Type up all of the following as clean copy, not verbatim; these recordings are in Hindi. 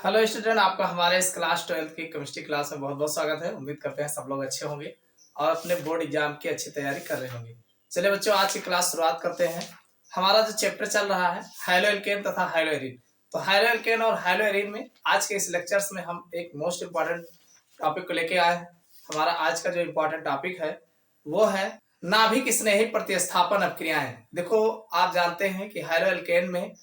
हेलो स्टूडेंट, आपका हमारे इस क्लास 12th की केमिस्ट्री क्लास में बहुत बहुत स्वागत है। उम्मीद करते हैं सब लोग अच्छे होंगे और अपने बोर्ड एग्जाम की अच्छी तैयारी कर रहे होंगे। चलिए बच्चों, आज की क्लास शुरुआत करते हैं। हमारा जो चैप्टर चल रहा है हाइलो एल्केन तथा हाइलो एरीन। तो हाइलो एल्केन और हाइलो एरीन में आज के इस लेक्चर्स में हम एक मोस्ट इम्पॉर्टेंट टॉपिक को लेके आए हैं। हमारा आज का जो इम्पोर्टेंट टॉपिक है वो है नाभिक स्नेही प्रतिस्थापन अपक्रियाएं। देखो, आप जानते हैं कि हाइलो एल्केन में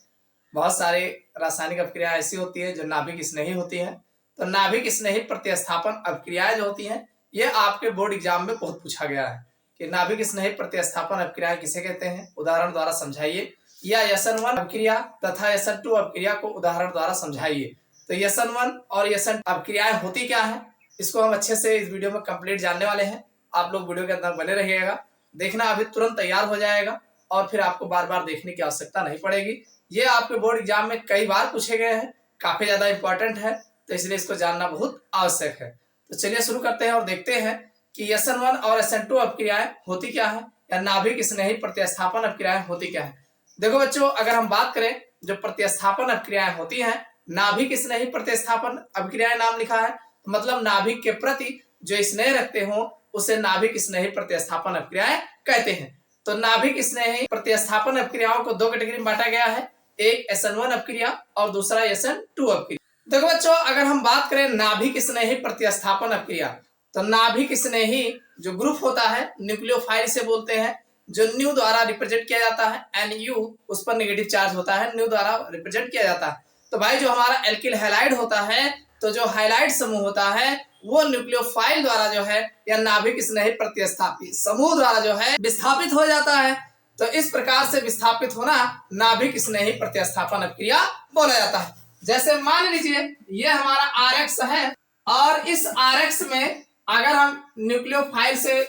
बहुत सारे रासायनिक अपक्रिया ऐसी होती है जो नाभिक स्नेही होती है। तो नाभिक स्नेही प्रतिस्थापन अपक्रियाएं जो होती हैं, ये आपके बोर्ड एग्जाम में बहुत पूछा गया है कि नाभिक स्नेही प्रतिस्थापन अपक्रियाएं किसे कहते हैं, उदाहरण द्वारा समझाइए, या SN1 अपक्रिया तथा SN2 अपक्रिया को उदाहरण द्वारा समझाइए। तो SN1 और SN अपक्रियाएं होती क्या है, इसको हम अच्छे से इस वीडियो में कंप्लीट जानने वाले हैं। आप लोग वीडियो के अंदर बने रहिएगा, देखना अभी तुरंत तैयार हो जाएगा और फिर आपको बार बार देखने की आवश्यकता नहीं पड़ेगी। ये आपके बोर्ड एग्जाम में कई बार पूछे गए हैं, काफी ज्यादा इंपॉर्टेंट है, तो इसलिए इसको जानना बहुत आवश्यक है। तो चलिए शुरू करते हैं और देखते हैं कि SN1 और SN2 अपक्रियाएं होती क्या है, या नाभिक स्नेही प्रतिस्थापन अपक्रियाएं होती क्या है। देखो बच्चों, अगर हम बात करें जो प्रतिस्थापन अपक्रियाएं होती हैं, नाभिक स्नेही प्रतिस्थापन अपक्रियाएं नाम लिखा है, मतलब नाभिक के प्रति जो स्नेह रखते हो उसे नाभिक स्नेही प्रतिस्थापन अपक्रियाएं कहते हैं। तो नाभिक स्नेही प्रतिस्थापन अपक्रियाओं को दो कैटेगरी में बांटा गया है, एक SN1 अपक्रिया और दूसरा SN2 अपक्रिया। देखो बच्चों, अगर हम बात करें नाभिक स्नेही प्रतिस्थापन अपक्रिया, तो नाभिक स्नेही जो ग्रुप होता है न्यूक्लियोफाइल से बोलते हैं, जो न्यू द्वारा रिप्रेजेंट किया जाता है, NU उस पर नेगेटिव चार्ज होता है, न्यू द्वारा रिप्रेजेंट किया जाता है। तो भाई जो हमारा एल्किल हैलाइड होता है, तो जो हाइलाइड समूह होता है वो न्यूक्लियोफाइल द्वारा जो है या नाभिक स्नेही प्रतिस्थापी समूह द्वारा जो है विस्थापित हो जाता है। तो इस प्रकार से विस्थापित होना नाभिक स्नेही प्रतिस्थापन अपक्रिया बोला जाता है। जैसे मान लीजिए ये हमारा RX है और इस RX में अगर हम न्यूक्लियोफाइल से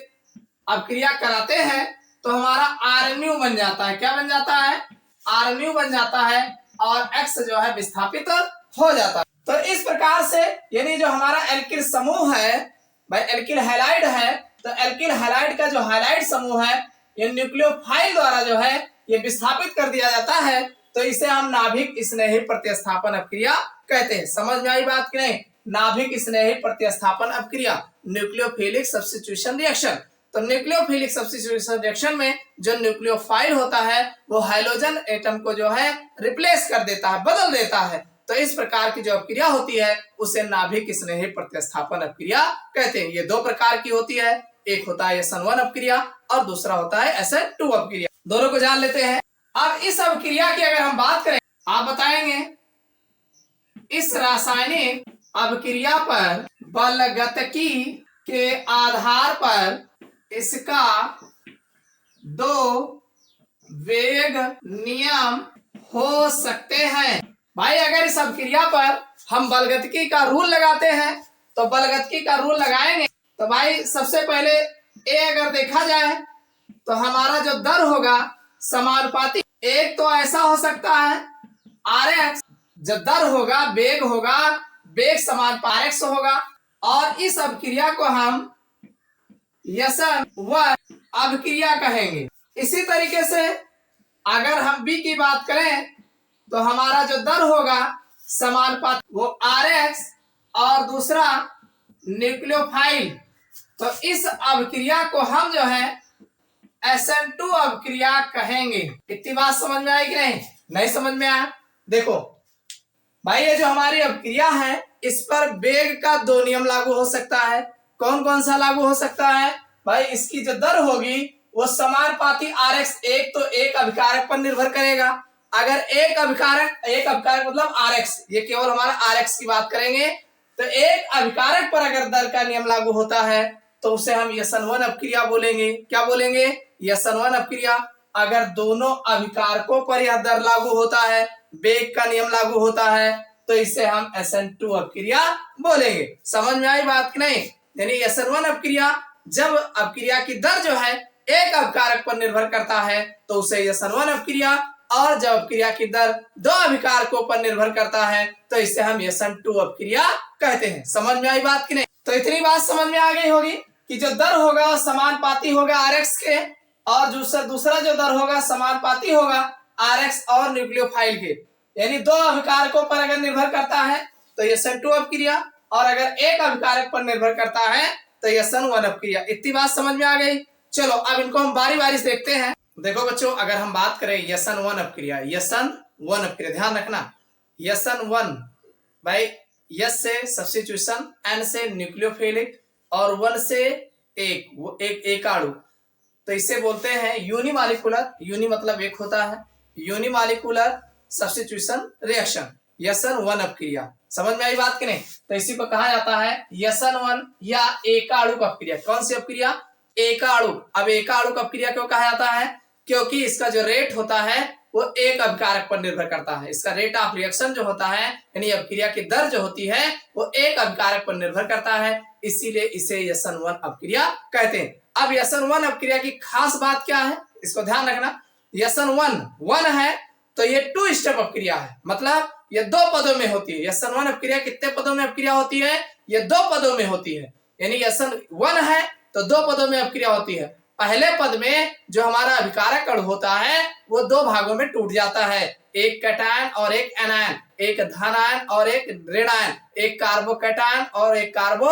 अपक्रिया कराते हैं तो हमारा RNU बन जाता है। क्या बन जाता है? RNU बन जाता है और X जो है विस्थापित हो जाता है। तो इस प्रकार से यानी जो हमारा एल्किल समूह है, भाई एल्किल हैलाइड है, तो एल्किल हैलाइड का जो हैलाइड समूह है ये न्यूक्लियोफाइल द्वारा जो है ये विस्थापित कर दिया जाता है। तो इसे हम नाभिक स्नेही प्रतिस्थापन अपक्रिया कहते हैं। समझ में आई बात कि नहीं? नाभिक स्नेही प्रतिस्थापन अपक्रिया, न्यूक्लियोफिलिक सब्स्टिट्यूशन रिएक्शन। तो न्यूक्लियोफिलिक सब्स्टिट्यूशन रिएक्शन में जो न्यूक्लियोफाइल होता है वो हाइड्रोजन एटम को जो है रिप्लेस कर देता है, बदल देता है। तो इस प्रकार की जो अपक्रिया होती है उसे नाभिक स्नेही प्रतिस्थापन अपक्रिया कहते हैं। ये दो प्रकार की होती है, एक होता है SN1 अपक्रिया और दूसरा होता है SN2 अपक्रिया। दोनों को जान लेते हैं। अब इस अपक्रिया की अगर हम बात करें, आप बताएंगे इस रासायनिक अपक्रिया पर बलगतकी के आधार पर इसका दो वेग नियम हो सकते हैं। भाई अगर इस अपक्रिया पर हम बलगतकी का रूल लगाते हैं तो बलगतकी का रूल लगाएंगे तो भाई सबसे पहले ए अगर देखा जाए तो हमारा जो दर होगा समानुपाती। एक तो ऐसा हो सकता है RX जो दर होगा, वेग होगा, वेग समानुपाती RX होगा, और इस अपक्रिया को हम SN1 अपक्रिया कहेंगे। इसी तरीके से अगर हम B की बात करें तो हमारा जो दर होगा समानुपाती वो RX और दूसरा न्यूक्लियोफाइल। तो इस अपक्रिया को हम जो है SN2 अपक्रिया कहेंगे। इतनी बात समझ में आई कि नहीं? नहीं समझ में आया? देखो भाई ये जो हमारी अपक्रिया है इस पर वेग का दो नियम लागू हो सकता है। कौन कौन सा लागू हो सकता है? भाई इसकी जो दर होगी वो समानुपाती RX, एक तो एक अभिकारक पर निर्भर करेगा। अगर एक अभिकारक मतलब RX, ये केवल हमारा RX की बात करेंगे, तो एक अभिकारक पर अगर दर का नियम लागू होता है तो उसे हम SN1 अपक्रिया बोलेंगे। क्या बोलेंगे? SN1 अपक्रिया। अगर दोनों अभिकारकों पर यह दर लागू होता है, वेग का नियम लागू होता है, तो इसे हम SN2 अपक्रिया बोलेंगे। समझ में आई बात कि नहीं? यानी SN1 अपक्रिया जब अपक्रिया की दर जो है एक अभिकारक पर निर्भर करता है तो उसे SN1 अपक्रिया, और जब अपक्रिया की दर दो अभिकारकों पर निर्भर करता है तो इसे हम SN2 अपक्रिया कहते हैं। समझ में आई बात कि नहीं? तो इतनी बात समझ में आ गई होगी कि जो दर होगा समानुपाती होगा RX के, और दूसरा जो दर होगा समानुपाती होगा RX और न्यूक्लियोफाइल के। यानी दो अभिकारकों पर अगर निर्भर करता है तो ये SN2 अपक्रिया, और अगर एक अभिकारक पर निर्भर करता है तो ये SN1 अपक्रिया। इतनी बात समझ में आ गई। चलो अब इनको हम बारी बारी से देखते हैं। देखो बच्चों, अगर हम बात करें SN1 अपक्रिया, SN1 अपक्रिया, ध्यान रखना SN1 भाई, यस से सब्स्टिट्यूशन, N से न्यूक्लियोफिलिक और 1 से एक एकाणु, तो इसे बोलते हैं यूनिमॉलिक्यूलर। यूनि मतलब एक होता है, यूनिमॉलिक्यूलर सब्स्टिट्यूशन रिएक्शन, SN1 अपक्रिया। समझ में आई बात कि नहीं? तो इसी को कहा जाता है SN1 या एकाणुक अपक्रिया। कौन सी अपक्रिया? एकाणुक। अब एकाणुक अपक्रिया क्यों कहा जाता है? क्योंकि इसका जो रेट होता है वो एक अभिकारक पर निर्भर करता है। इसका रेट ऑफ रिएक्शन जो होता है, यानी अपक्रिया की दर जो होती है, वो एक अभिकारक पर निर्भर करता है, इसीलिए इसे SN1 अपक्रिया कहते हैं। अब SN1 अपक्रिया की खास बात क्या है, इसको ध्यान रखना। SN1 1 है तो ये 2 स्टेप अपक्रिया है, मतलब ये 2 पदों में होती है। SN1 अपक्रिया कितने पदों में अपक्रिया होती है? ये 2 पदों में होती है, यानी SN1 है तो 2 पदों में अपक्रिया होती है। पहले पद में जो हमारा अभिकारक अणु होता है वो 2 भागों में टूट जाता है, एक कैटायन और एक एनायन, एक धन आयन और एक ऋण आयन, एक कार्बोकैटायन और एक कार्बो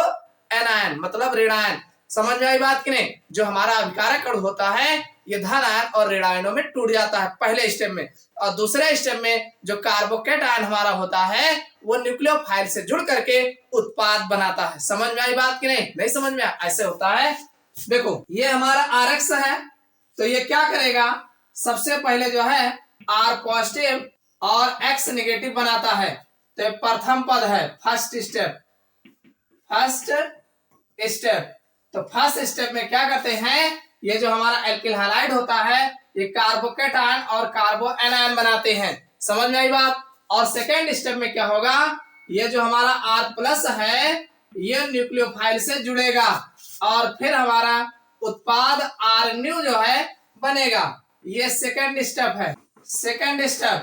एनायन मतलब ऋण आयन। समझ में आई बात कि नहीं? जो हमारा अभिकारक अणु होता है ये धन आयन और ऋण आयनों में टूट जाता है पहले स्टेप में, और दूसरे स्टेप में जो कार्बोकैटायन हमारा होता है वो न्यूक्लियोफाइल से जुड़ करके उत्पाद बनाता है। समझ में आई बात कि नहीं? नहीं समझ में? ऐसे होता है। देखो ये हमारा RX है, तो ये क्या करेगा, सबसे पहले जो है R पॉजिटिव और X नेगेटिव बनाता है, तो प्रथम पद है, फर्स्ट स्टेप। तो फर्स्ट स्टेप में क्या करते हैं, ये जो हमारा एल्किल हैलाइड होता है ये कार्बोकैटायन और कार्बो एनायन बनाते हैं। समझ में आई बात? और सेकेंड स्टेप में क्या होगा, ये जो हमारा R+ है ये न्यूक्लियोफाइल से जुड़ेगा और फिर हमारा उत्पाद RNU जो है बनेगा। ये सेकेंड स्टेप है। सेकेंड स्टेप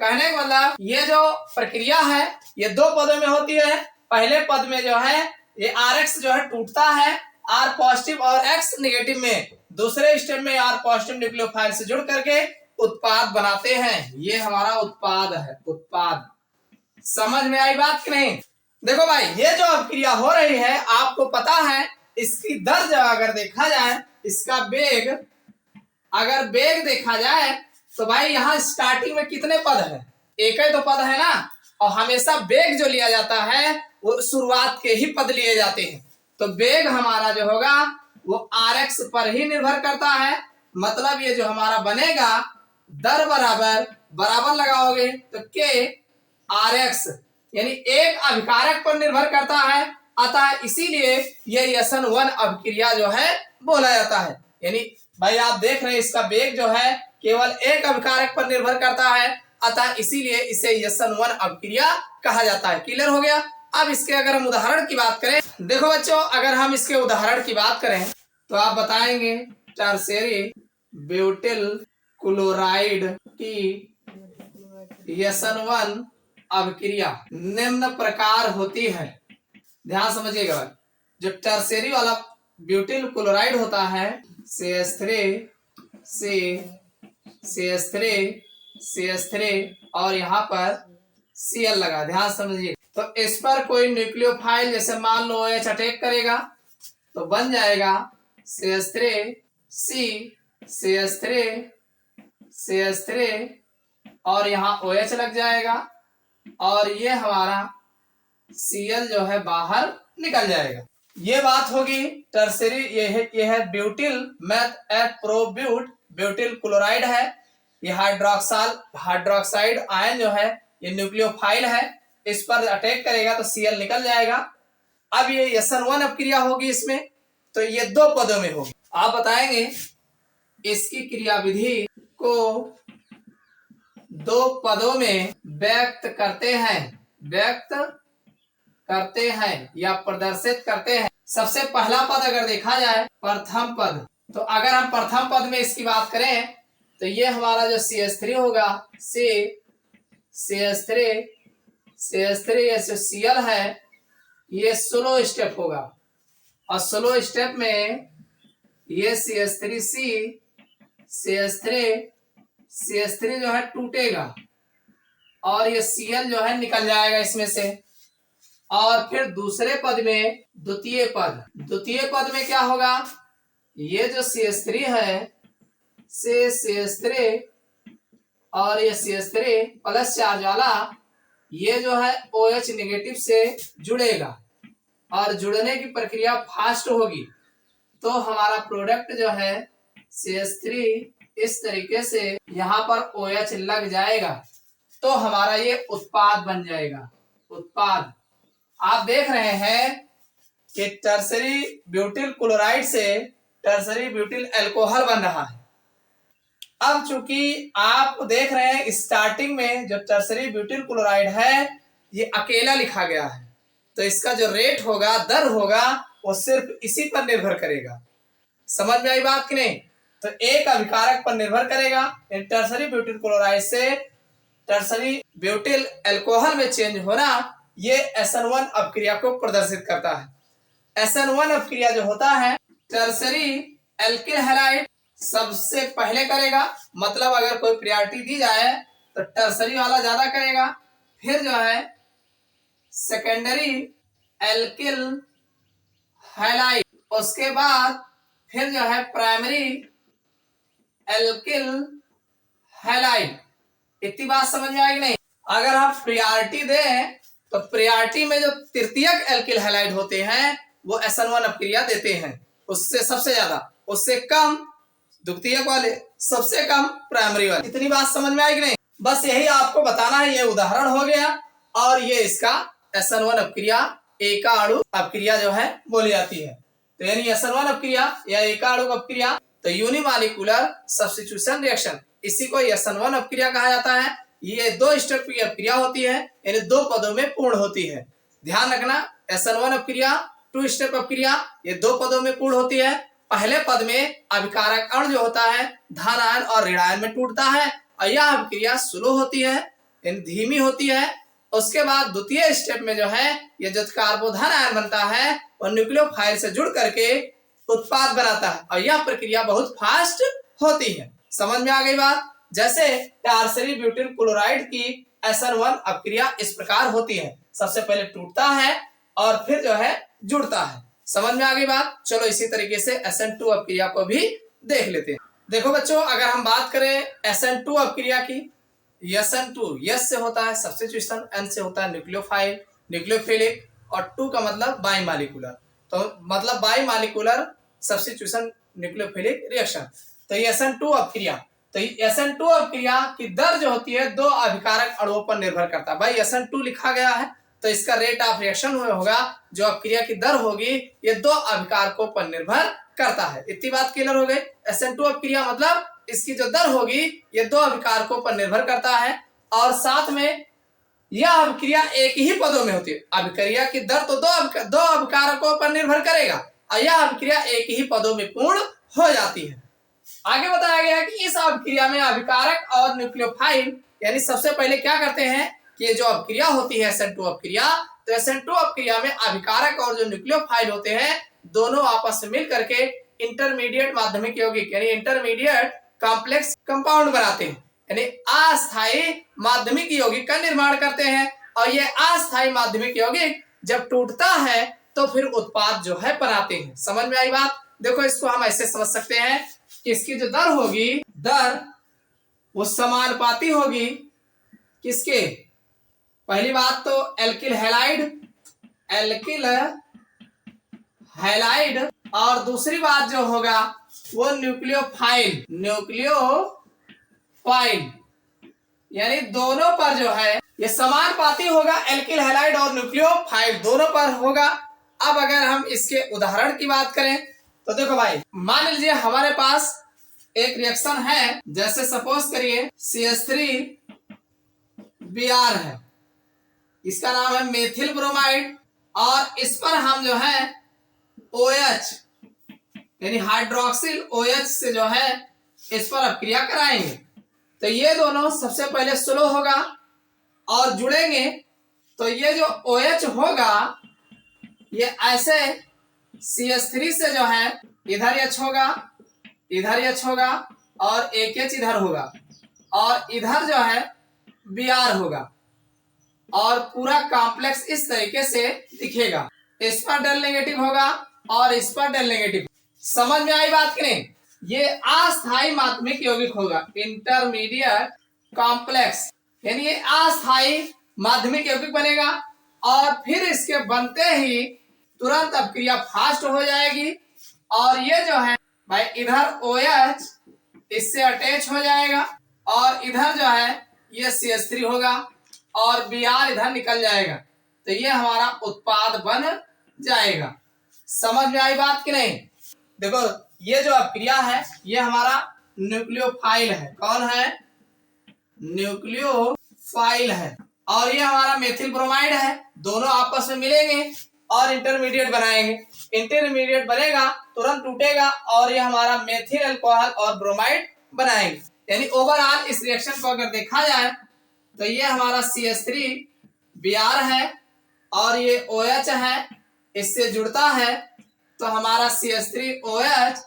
कहने का मतलब ये जो प्रक्रिया है ये 2 पदों में होती है। पहले पद में जो है ये RX जो है टूटता है R पॉजिटिव और X नेगेटिव में, दूसरे स्टेप में R पॉजिटिव न्यूक्लियोफाइल से जुड़ करके उत्पाद बनाते हैं। ये हमारा उत्पाद है, उत्पाद। समझ में आई बात कि नहीं? देखो भाई, ये जो अपक्रिया हो रही है आपको पता है इसकी दर जब अगर देखा जाए, इसका वेग अगर वेग देखा जाए तो भाई यहाँ स्टार्टिंग में कितने पद है? एक ही तो पद है ना, और हमेशा वेग जो लिया जाता है वो शुरुआत के ही पद लिए जाते हैं। तो वेग हमारा जो होगा वो RX पर ही निर्भर करता है, मतलब ये जो हमारा बनेगा दर बराबर लगाओगे तो K RX, यानी एक अभिकारक पर निर्भर करता है, अतः इसीलिए ये SN1 अपक्रिया जो है बोला जाता है। यानी भाई आप देख रहे हैं इसका वेग जो है केवल एक अभिकारक पर निर्भर करता है, अतः इसीलिए इसे SN1 अपक्रिया कहा जाता है। क्लियर हो गया? अब इसके अगर हम उदाहरण की बात करें, देखो बच्चों अगर हम इसके उदाहरण की बात करें तो आप बताएंगे टर्शियरी ब्यूटिल क्लोराइड की SN1 अपक्रिया निम्न प्रकार होती है। ध्यान समझिएगा, जो टर्शियरी वाला ब्यूटिल क्लोराइड होता है CH3 और यहाँ पर Cl लगा, ध्यान समझिए। तो इस पर कोई न्यूक्लियोफाइल जैसे मान लो OH अटैक करेगा तो बन जाएगा CH3 और यहाँ OH लग जाएगा और ये हमारा Cl जो है बाहर निकल जाएगा। ये बात होगी टर्शियरी। ये है ब्यूटिल मैथ ब्यूटिल क्लोराइड है। ये हाइड्रोक्साइड आयन जो है ये न्यूक्लियोफाइल है, इस पर अटैक करेगा तो Cl निकल जाएगा। अब ये SN1 अपक्रिया होगी इसमें, तो ये 2 पदों में होगी। आप बताएंगे इसकी क्रियाविधि को 2 पदों में व्यक्त करते हैं या प्रदर्शित करते हैं। सबसे पहला पद अगर देखा जाए प्रथम पद, तो अगर हम प्रथम पद में इसकी बात करें तो ये हमारा जो CH3 होगा CH3 ये जो Cl है ये स्लो स्टेप होगा, और स्लो स्टेप में ये CH3 जो है टूटेगा और ये Cl जो है निकल जाएगा इसमें से। और फिर दूसरे पद में द्वितीय पद में क्या होगा, ये जो CH3 है से CH3 और ये CH3 प्लस चार्ज वाला ये जो है OH नेगेटिव से जुड़ेगा और जुड़ने की प्रक्रिया फास्ट होगी, तो हमारा प्रोडक्ट जो है CH3 इस तरीके से यहाँ पर OH लग जाएगा, तो हमारा ये उत्पाद बन जाएगा। उत्पाद आप देख रहे हैं कि टर्सरी ब्यूटिल क्लोराइड से टर्सरी ब्यूटिल अल्कोहल बन रहा है। अब चूंकि आप देख रहे हैं स्टार्टिंग में जो टर्सरी ब्यूटिल क्लोराइड है ये अकेला लिखा गया है, तो इसका जो रेट होगा, दर होगा, वो सिर्फ इसी पर निर्भर करेगा। समझ में आई बात कि नहीं? तो एक अभिकारक पर निर्भर करेगा। टर्सरी ब्यूटिल क्लोराइड से टर्सरी ब्यूटिल अल्कोहल में चेंज होना ये SN1 अपक्रिया को प्रदर्शित करता है। SN1 अपक्रिया जो होता है टर्सरी एल्किल हैलाइड सबसे पहले करेगा, मतलब अगर कोई प्रायोरिटी दी जाए तो टर्सरी वाला ज्यादा करेगा, फिर जो है सेकेंडरी एल्किल हैलाइड, उसके बाद फिर जो है प्राइमरी एल्किल हैलाइड। इतनी बात समझ में आएगी नहीं? अगर हम प्रायोरिटी दें तो प्रायोरिटी में जो तृतीयक एल्किल हैलाइड होते हैं वो SN1 अपक्रिया देते हैं, उससे सबसे ज्यादा, उससे कम द्वितीयक वाले, सबसे कम प्राइमरी वाले। इतनी बात समझ में आएगी नहीं? बस यही आपको बताना है। ये उदाहरण हो गया और ये इसका SN1 अपक्रिया, एका अणु अपक्रिया जो है बोली जाती है। तो यानी SN1 अपक्रिया या एका अणु अपक्रिया तो यूनिमॉलिक्यूलर सब्स्टिट्यूशन रिएक्शन, इसी को SN1 अपक्रिया कहा जाता है। ये 2 स्टेप की अपक्रिया होती है, यानी 2 पदों में पूर्ण होती है। ध्यान रखना, SN1 अपक्रिया 2 स्टेप अपक्रिया, ये 2 पदों में पूर्ण होती है। पहले पद में अभिकारक अणु जो होता है धन आयन और ऋण आयन में टूटता है और यह अभिक्रिया स्लो होती है, यानी धीमी होती है। उसके बाद द्वितीय स्टेप में जो है ये जो कार्बोधन आयन बनता है और न्यूक्लियोफाइल से जुड़ करके उत्पाद बनाता है और यह प्रक्रिया बहुत फास्ट होती है। समझ में आ गई बात? जैसे टर्सरी ब्यूटिल क्लोराइड की SN1 अपक्रिया इस प्रकार होती है, सबसे पहले टूटता है और फिर जो है जुड़ता है। समझ में आ गई बात? चलो इसी तरीके से SN2 अपक्रिया को भी देख लेते हैं। देखो बच्चों, अगर हम बात करें SN2 अपक्रिया की, SN2 यस से होता है सब्स्टिट्यूशन, N से होता है न्यूक्लियोफाइल न्यूक्लियोफिलिक और 2 का मतलब बाइमॉलिक्यूलर, तो मतलब बाइमॉलिक्यूलर सब्स्टिट्यूशन न्यूक्लियोफिलिक रिएक्शन। तो ये SN2 अपक्रिया, तो SN2 अपक्रिया की दर जो होती है 2 अभिकारक अणुओं पर निर्भर करता है। भाई SN2 लिखा गया है तो इसका रेट ऑफ रिएक्शन होगा, जो अपक्रिया की दर होगी ये 2 अभिकारकों पर निर्भर करता है। इतनी बात क्लियर हो गई? SN2 अपक्रिया मतलब इसकी जो दर होगी ये 2 अभिकारकों पर निर्भर करता है और साथ में यह अभिक्रिया एक ही पदों में होती है। अभिक्रिया की दर तो 2 अभिकारकों पर निर्भर करेगा और यह अभिक्रिया एक ही पदों में पूर्ण हो जाती है। आगे बताया गया है कि इस अभिक्रिया में अभिकारक और न्यूक्लियोफाइल, यानी सबसे पहले क्या करते हैं कि ये जो अभिक्रिया होती है SN2 अपक्रिया, तो SN2 अपक्रिया में अभिकारक और जो न्यूक्लियोफाइल होते हैं दोनों आपस में मिल करके इंटरमीडिएट माध्यमिक यौगिक यानी इंटरमीडिएट कॉम्प्लेक्स कंपाउंड बनाते हैं, यानी अस्थायी माध्यमिक यौगिक का निर्माण करते हैं। और ये अस्थायी माध्यमिक यौगिक जब टूटता है तो फिर उत्पाद जो है बनाते हैं। समझ में आई बात? देखो इसको हम ऐसे समझ सकते हैं कि इसकी जो दर होगी, दर वो समानुपाती होगी किसके? पहली बात तो एल्किल हैलाइड और दूसरी बात जो होगा वो न्यूक्लियोफाइल यानी दोनों पर जो है ये समानुपाती होगा, एल्किल हैलाइड और न्यूक्लियोफाइल दोनों पर होगा। अब अगर हम इसके उदाहरण की बात करें तो देखो भाई, मान लीजिए हमारे पास एक रिएक्शन है, जैसे सपोज करिए CH3 Br है, इसका नाम है मेथिल ब्रोमाइड और इस पर हम जो है OH यानी हाइड्रोक्सिल OH से जो है इस पर अपक्रिया कराएंगे। तो ये दोनों सबसे पहले स्लो होगा और जुड़ेंगे, तो ये जो OH होगा ये ऐसे CH3 से जो है इधर H होगा, इधर H होगा और एक H इधर होगा और इधर जो है Br होगा। और पूरा कॉम्प्लेक्स इस तरीके से दिखेगा। इस पर डेल नेगेटिव होगा और इस पर डेल नेगेटिव। समझ में आई बात कि नहीं? ये अस्थायी माध्यमिक यौगिक होगा, इंटरमीडिएट कॉम्प्लेक्स, यानी ये अस्थायी माध्यमिक यौगिक बनेगा और फिर इसके बनते ही तुरंत अपक्रिया फास्ट हो जाएगी और ये जो है भाई इधर OH इससे अटैच हो जाएगा और इधर जो है ये CH3 होगा और Br इधर निकल जाएगा, तो ये हमारा उत्पाद बन जाएगा। समझ में आई बात कि नहीं? देखो ये जो अपक्रिया है ये हमारा न्यूक्लियोफाइल है। कौन है? न्यूक्लियोफाइल है। और ये हमारा मेथिल ब्रोमाइड है। दोनों आपस में मिलेंगे और इंटरमीडिएट बनाएंगे। इंटरमीडिएट बनेगा, तुरंत टूटेगा और ये हमारा मेथिल अल्कोहल और ब्रोमाइड बनाएंगे। यानी ओवरऑल इस रिएक्शन को अगर देखा जाए तो ये हमारा CH3 Br है और ये OH है, इससे जुड़ता है तो हमारा CH3OH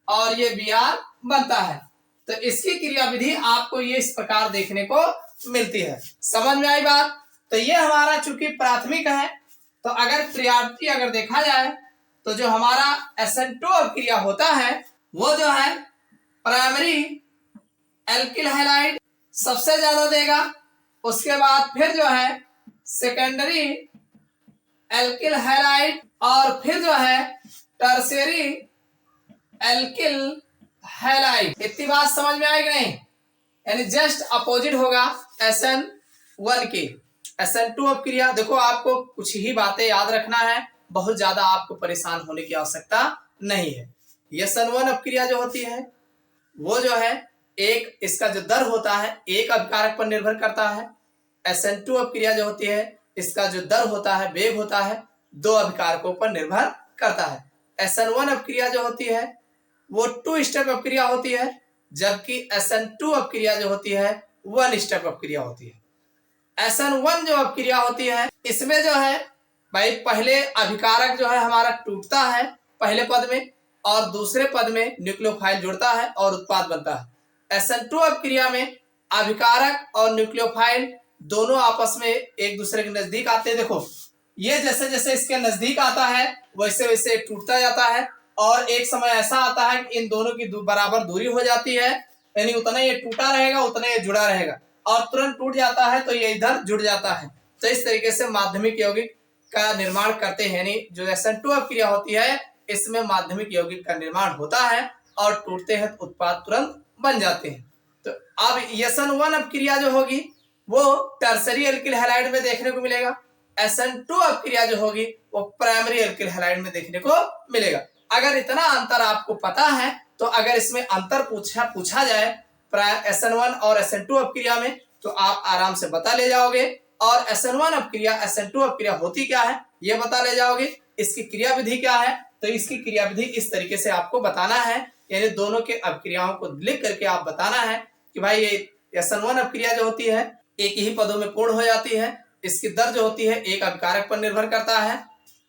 और ये Br बनता है। तो इसकी क्रिया विधि आपको ये इस प्रकार देखने को मिलती है। समझ में आई बात? तो ये हमारा चूंकि प्राथमिक है, तो अगर प्रायोरिटी अगर देखा जाए तो जो हमारा SN2 अपक्रिया होता है वो जो है प्राइमरी एल्किल हैलाइड सबसे ज्यादा देगा, उसके बाद फिर जो है सेकेंडरी एल्किल हैलाइड और फिर जो है टर्शियरी एल्किल हैलाइड। इतनी बात समझ में आएगी नहीं? यानी जस्ट अपोजिट होगा SN1 की। SN2 अपक्रिया देखो आपको कुछ ही बातें याद रखना है, बहुत ज्यादा आपको परेशान होने की आवश्यकता नहीं है। SN1 अपक्रिया जो होती है वो जो है एक इसका जो दर होता है एक अभिकारक पर निर्भर करता है। SN2 अपक्रिया जो होती है इसका जो दर होता है वेग होता है 2 अभिकारकों पर निर्भर करता है। SN1 अपक्रिया जो होती है वो 2 स्टेप अपक्रिया होती है, जबकि SN2 अपक्रिया जो होती है 1 स्टेप अपक्रिया होती है। SN1 जो अपक्रिया होती है इसमें जो है भाई पहले अभिकारक जो है हमारा टूटता है पहले पद में और दूसरे पद में न्यूक्लियोफाइल जुड़ता है और उत्पाद बनता है। SN2 अपक्रिया में अभिकारक और न्यूक्लियोफाइल दोनों आपस में एक दूसरे के नजदीक आते हैं। देखो ये जैसे जैसे इसके नजदीक आता है वैसे वैसे टूटता जाता है और एक समय ऐसा आता है कि इन दोनों की बराबर दूरी हो जाती है, यानी उतना ये टूटा रहेगा उतना ये जुड़ा रहेगा और तुरंत टूट जाता है तो ये इधर जुड़ जाता है। तो इस तरीके से माध्यमिक यौगिक का निर्माण करते हैं, यानी जो SN2 अपक्रिया होती है इसमें माध्यमिक यौगिक का निर्माण होता है और टूटते हैं तो उत्पाद तुरंत बन जाते हैं। तो अब SN1 अपक्रिया जो होगी वो टर्सरी एल्किल हैलाइड में देखने को मिलेगा। SN2 अपक्रिया जो होगी वो प्राइमरी एल्किल हैलाइड में देखने को मिलेगा। अगर इतना अंतर आपको पता है तो अगर इसमें अंतर पूछा जाए SN1 और SN2 अपक्रिया में तो आप आराम से बता ले जाओगे और SN1 अपक्रिया SN2 अपक्रिया होती क्या है ये बता ले जाओगे। इसकी क्रिया विधि क्या है तो इसकी क्रिया विधि इस तरीके से आपको बताना है, यानी दोनों के अपक्रियाओं को लिख करके आप बताना है कि भाई ये SN1 अपक्रिया जो होती है एक ही पदों में पूर्ण हो जाती है, इसकी दर जो होती है एक अभिकारक पर निर्भर करता है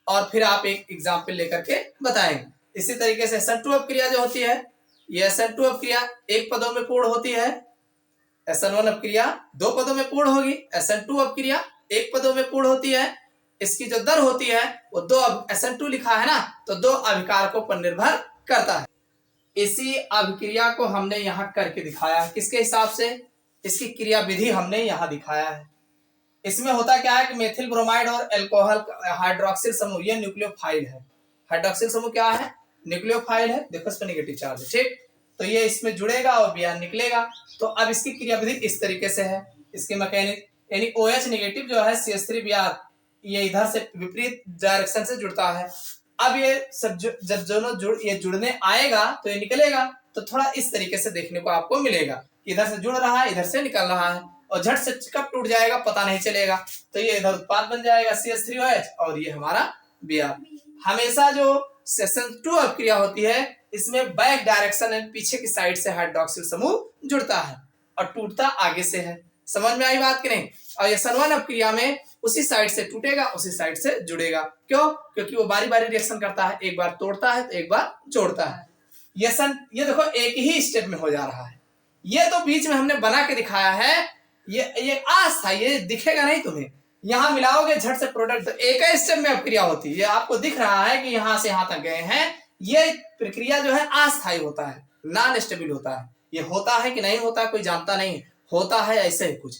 और फिर आप एक एग्जाम्पल लेकर के बताएंगे। इसी तरीके से SN2 अपक्रिया जो होती है ये SN2 अपक्रिया एक पदों में पूर्ण होती है, SN1 अपक्रिया 2 पदों में पूर्ण होगी, SN2 अपक्रिया 1 पदों में पूर्ण होती है। इसकी जो दर होती है वो 2 SN2 लिखा है ना तो 2 अभिकारकों पर निर्भर करता है। इसी अभिक्रिया को हमने यहाँ करके दिखाया है किसके हिसाब से, इसकी क्रिया विधि हमने यहाँ दिखाया है। इसमें होता क्या है कि मेथिल ब्रोमाइड और अल्कोहल हाइड्रोक्सिल समूह ये न्यूक्लियोफाइल है। हाइड्रोक्सिल समूह क्या है? न्यूक्लियोफाइल है। देखो इस पर नेगेटिव चार्ज है, ठीक, तो ये इसमें जुड़ेगा और Br निकलेगा। तो अब इसकी क्रिया विधि इस तरीके से है। इसके मैकेनिक यानी OH नेगेटिव जो है CH3Br ये इधर से विपरीत डायरेक्शन से जुड़ता है। अब ये सब जब दोनों ये जुड़ने आएगा तो ये निकलेगा, तो थोड़ा इस तरीके से देखने को आपको मिलेगा, इधर से जुड़ रहा है इधर से निकल रहा है और झट से कब टूट जाएगा पता नहीं चलेगा। तो ये इधर उत्पाद बन जाएगा CH3OH और ये हमारा Br। हमेशा जो SN2 अपक्रिया होती है इसमें बैक डायरेक्शन है, पीछे की साइड से हाइड्रोक्सिल समूह जुड़ता है और टूटता आगे से है। समझ में आई बात कि नहीं? और SN1 अपक्रिया में उसी साइड से टूटेगा उसी साइड से जुड़ेगा। क्यों? क्योंकि वो बारी बारी रिएक्शन करता है, एक बार तोड़ता है तो एक बार जोड़ता है। ये देखो एक ही स्टेप में हो जा रहा है। ये तो बीच में हमने बना के दिखाया है, ये अस्थायी, ये दिखेगा नहीं तुम्हें, यहाँ मिलाओगे झट से प्रोडक्ट, तो एक ही स्टेप में प्रक्रिया होती है। ये आपको दिख रहा है कि यहाँ से यहाँ तक गए हैं, ये प्रक्रिया जो है अस्थायी होता है, नॉन स्टेबल होता है। ये होता है कि नहीं होता कोई जानता नहीं, होता है ऐसे ही कुछ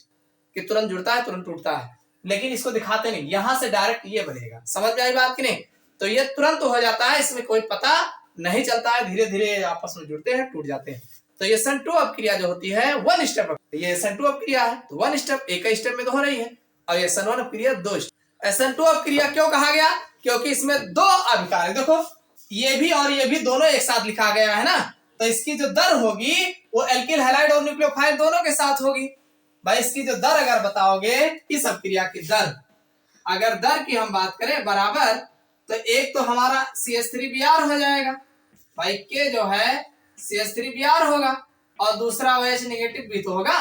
कि तुरंत जुड़ता है तुरंत टूटता है, लेकिन इसको दिखाते नहीं। यहां से डायरेक्ट ये बनेगा, समझ में आई बात कि नहीं? तो ये तुरंत हो जाता है, इसमें कोई पता नहीं चलता है, धीरे धीरे आपस में जुड़ते हैं टूट जाते हैं। तो ये SN2 अपक्रिया जो होती है वन स्टेप, ये SN2 अपक्रिया है तो वन स्टेप, एक ही स्टेप में तो हो रही है। और ये SN1 अपक्रिया दो स्टेप। SN2 अपक्रिया क्यों कहा गया? क्योंकि इसमें दो अभिकार है। देखो ये भी और ये भी दोनों एक साथ लिखा गया है ना, तो इसकी जो दर होगी वो एल्किल हैलाइड और न्यूक्लियोफाइल दोनों के साथ होगी। भाई इसकी जो दर अगर बताओगे, इस अपक्रिया की दर, अगर दर की हम बात करें बराबर, तो एक तो हमारा CH3Br हो जाएगा भाई, के जो है CH3Br होगा, और दूसरा OH नेगेटिव भी तो होगा,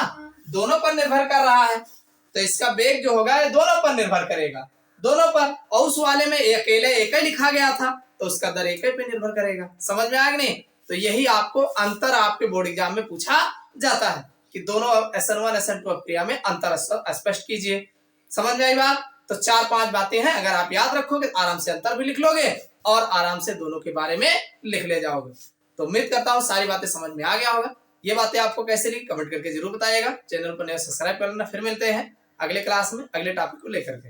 दोनों पर निर्भर कर रहा है। तो इसका वेग जो होगा ये दोनों पर निर्भर करेगा, दोनों पर। और उस वाले में अकेले एक ही लिखा गया था, तो उसका दर एक ही पे निर्भर करेगा। समझ में आया कि नहीं? तो यही आपको अंतर आपके बोर्ड एग्जाम में पूछा जाता है कि दोनों SN1 SN2 अपक्रिया में अंतर स्पष्ट कीजिए। समझ में आई बात? तो 4-5 बातें हैं, अगर आप याद रखोगे आराम से अंतर भी लिख लोगे और आराम से दोनों के बारे में लिख ले जाओगे। तो उम्मीद करता हूँ सारी बातें समझ में आ गया होगा। ये बातें आपको कैसे लगी कमेंट करके जरूर बताइएगा। चैनल पर नए सब्सक्राइब कर लेना। फिर मिलते हैं अगले क्लास में अगले टॉपिक को लेकर के।